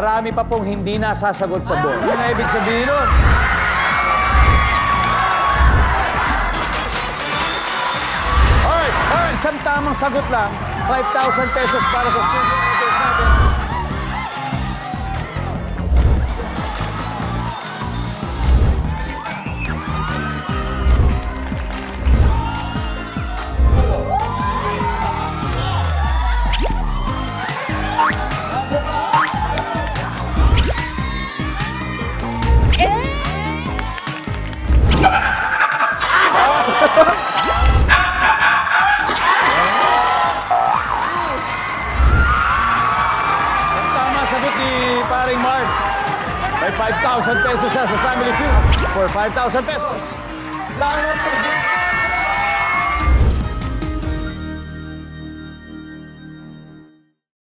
Marami pa pong hindi nasasagot sa board. Ano na ibig sabihin nun? Alright, isang tamang sagot lang. 5,000 pesos para sa studio audience natin. Tama sagot ni paring Mark. May 5,000 pesos siya sa Family Feud. For 5,000 pesos. Lang